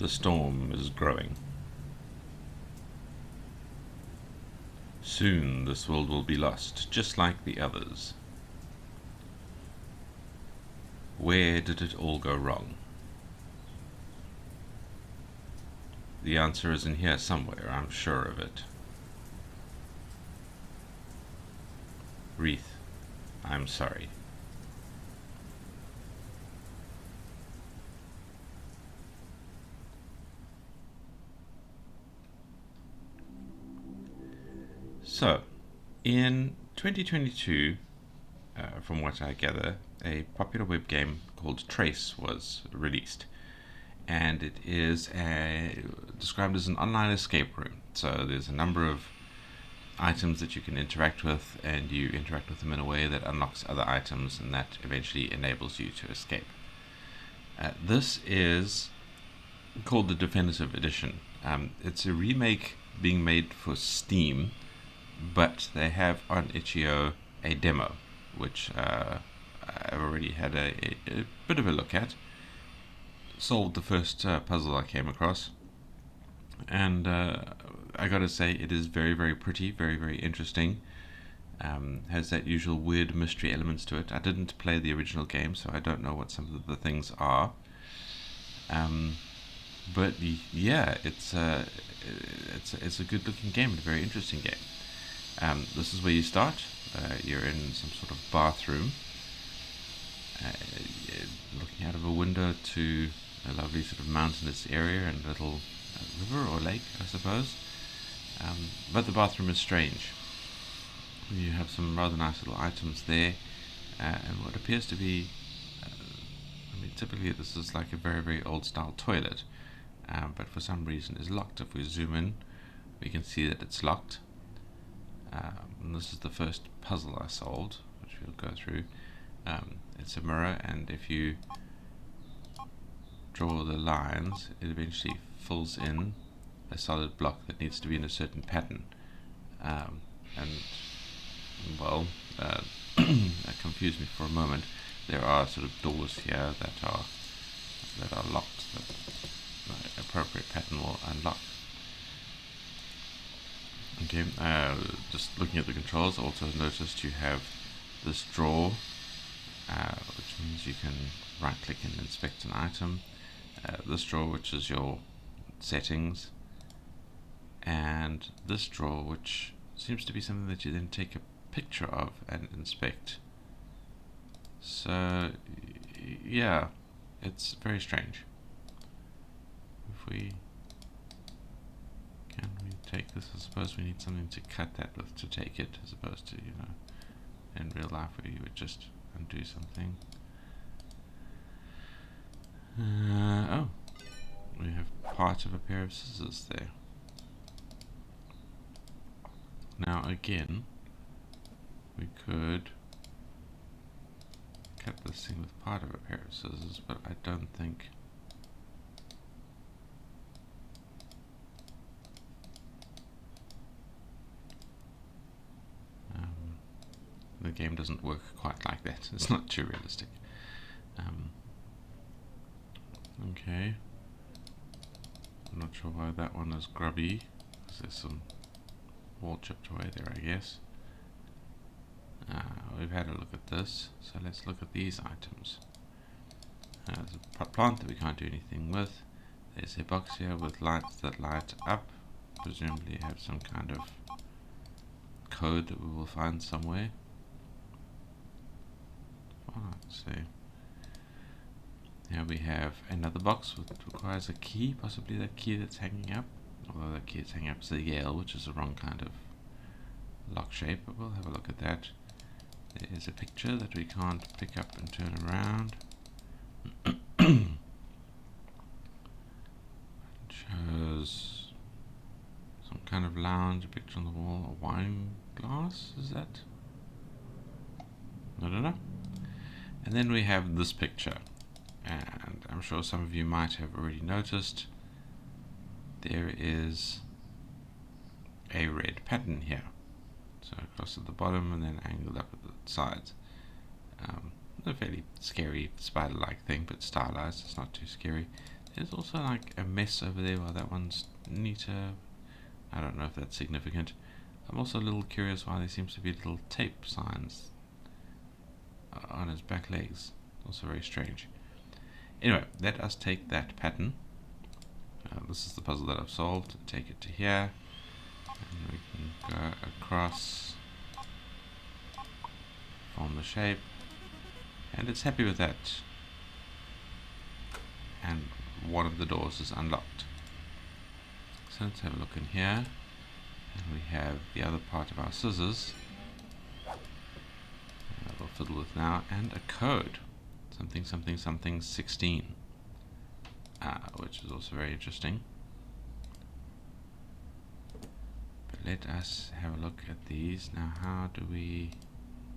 The storm is growing. Soon this world will be lost, just like the others. Where did it all go wrong? The answer is in here somewhere, I'm sure of it. Wreath, I'm sorry. So, in 2022, from what I gather, a popular web game called Trace was released, and it is described as an online escape room. So there's a number of items that you can interact with, and you interact with them in a way that unlocks other items, and that eventually enables you to escape. This is called the Definitive Edition. It's a remake being made for Steam, but they have on Itchio a demo, which I've already had a bit of a look at. Solved the first puzzle I came across, and I gotta say, it is very, very pretty, very, very interesting. Has that usual weird mystery elements to it. I didn't play the original game, so I don't know what some of the things are. But yeah, it's a good looking game and a very interesting game. This is where you start. You're in some sort of bathroom, looking out of a window to a lovely sort of mountainous area and a little river or lake, I suppose. But the bathroom is strange. You have some rather nice little items there, and what appears to be, I mean, typically this is like a very, very old style toilet, but for some reason is locked. If we zoom in, we can see that it's locked. And this is the first puzzle I solved, which we'll go through. It's a mirror, and if you draw the lines, it eventually fills in a solid block that needs to be in a certain pattern. And well, that confused me for a moment. There are sort of doors here that are locked, that the appropriate pattern will unlock. Okay, just looking at the controls, also noticed you have this drawer, which means you can right click and inspect an item. This drawer, which is your settings, and this drawer, which seems to be something that you then take a picture of and inspect. So yeah, it's very strange. If we can we take this? I suppose we need something to cut that with to take it, as opposed to, you know, in real life where you would just undo something. Oh, we have part of a pair of scissors there. Now again, we could cut this thing with part of a pair of scissors, but I don't think the game doesn't work quite like that. It's not too realistic. Okay, I'm not sure why that one is grubby, because there's some wall chipped away there, I guess. We've had a look at this, so let's look at these items. There's a plant that we can't do anything with. There's a box here with lights that light up. Presumably have some kind of code that we will find somewhere. Let's see. Here we have another box that requires a key, possibly that key that's hanging up. Although that key that's hanging up is a Yale, which is the wrong kind of lock shape, but we'll have a look at that. There is a picture that we can't pick up and turn around. It shows some kind of lounge, a picture on the wall, a wine glass, is that? I don't know. And then we have this picture, and I'm sure some of you might have already noticed there is a red pattern here. So across at the bottom and then angled up at the sides. A fairly scary spider-like thing, but stylized, it's not too scary. There's also like a mess over there while that one's neater. I don't know if that's significant. I'm also a little curious why there seems to be little tape signs on his back legs. Also very strange. Anyway, let us take that pattern. This is the puzzle that I've solved. Take it to here. And we can go across, form the shape. And it's happy with that. And one of the doors is unlocked. So let's have a look in here. And we have the other part of our scissors that we'll fiddle with now, and a code. Something something something 16. Which is also very interesting. But let us have a look at these. Now how do we...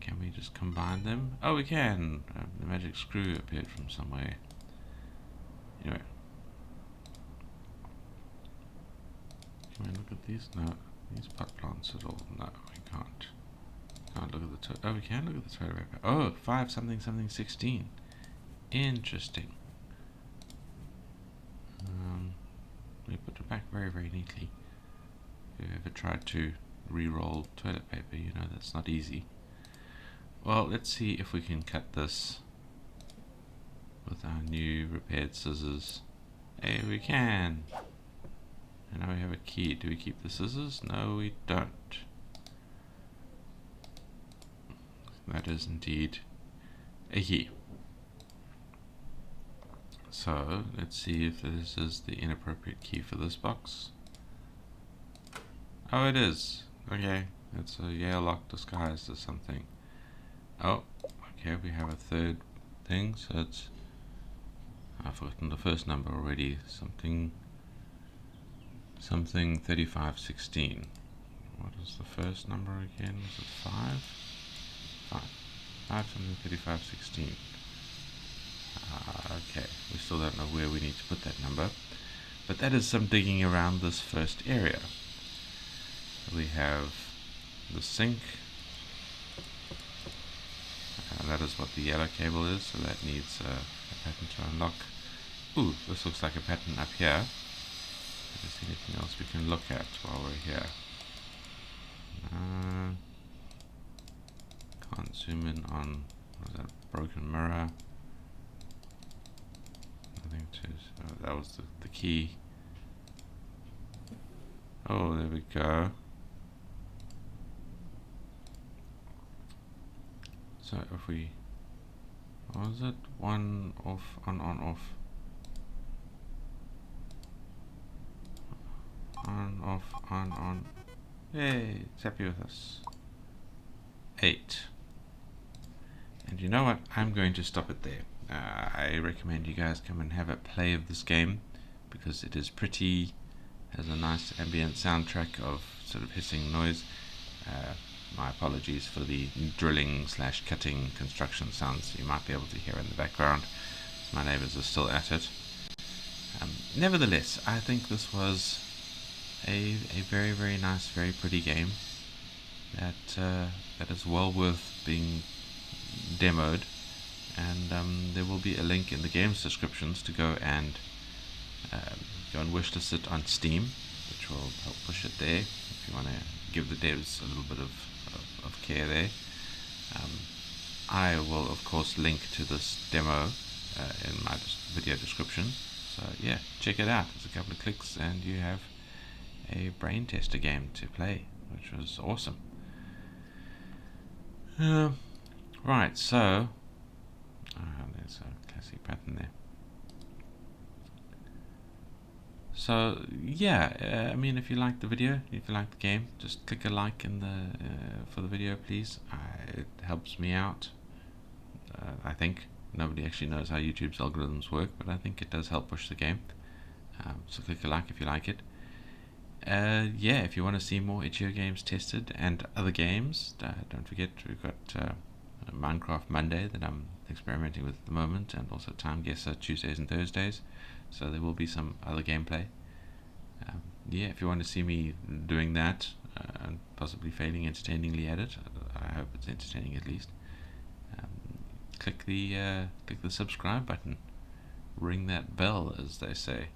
Can we just combine them? Oh, we can! The magic screw appeared from somewhere. Anyway. Can we look at these? No. These pot plants at all? No, we can't. Can't look at the... Oh, we can look at the toilet paper. Oh, 5 something something 16. Interesting. We put it back very, very neatly. If you've ever tried to re-roll toilet paper, you know that's not easy. Well, let's see if we can cut this with our new repaired scissors. Hey, we can! And now we have a key. Do we keep the scissors? No, we don't. That is indeed a key. So, let's see if this is the inappropriate key for this box. Oh, it is. Okay, it's a Yale lock disguised as something. Oh, okay, we have a third thing, so it's... I've forgotten the first number already. Something 3516. What is the first number again? Is it 5? 5 something 3516. Okay, we still don't know where we need to put that number, but that is some digging around this first area. We have the sink, that is what the yellow cable is, so that needs a pattern to unlock. Ooh, this looks like a pattern up here. Is there anything else we can look at while we're here? Can't zoom in on, what is that, broken mirror. Nothing to, that was the key. Oh, there we go. So if we, what was it? On, off, on, off. On, off, on. Yay, it's happy with us. 8. And you know what? I'm going to stop it there. I recommend you guys come and have a play of this game because it is pretty, has a nice ambient soundtrack of sort of hissing noise. My apologies for the drilling / cutting construction sounds you might be able to hear in the background. My neighbors are still at it. Nevertheless, I think this was a very, very nice, very pretty game that is well worth being demoed, and there will be a link in the game's descriptions to go and wishlist it on Steam, which will help push it there if you want to give the devs a little bit of care there. I will of course link to this demo in my video description, so yeah, check it out. It's a couple of clicks and you have a brain tester game to play, which was awesome. Right, so there's a classic pattern there. So yeah, I mean, if you like the video, if you like the game, just click a like in the for the video, please. It helps me out. I think nobody actually knows how YouTube's algorithms work, but I think it does help push the game. So click a like if you like it. Yeah, if you want to see more Itchio games tested and other games, don't forget we've got Minecraft Monday that I'm experimenting with at the moment, and also Time Guesser Tuesdays and Thursdays, so there will be some other gameplay. Yeah, if you want to see me doing that and possibly failing entertainingly at it, I hope it's entertaining at least, click the subscribe button ring that bell, as they say.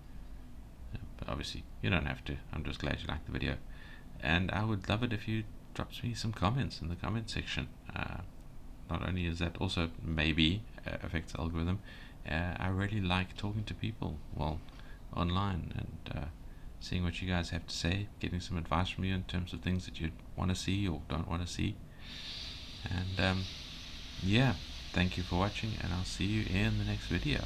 But obviously, you don't have to. I'm just glad you liked the video. And I would love it if you dropped me some comments in the comment section. Not only is that also maybe affects the algorithm, I really like talking to people, well, online, and seeing what you guys have to say, getting some advice from you in terms of things that you want to see or don't want to see. And yeah, thank you for watching, and I'll see you in the next video.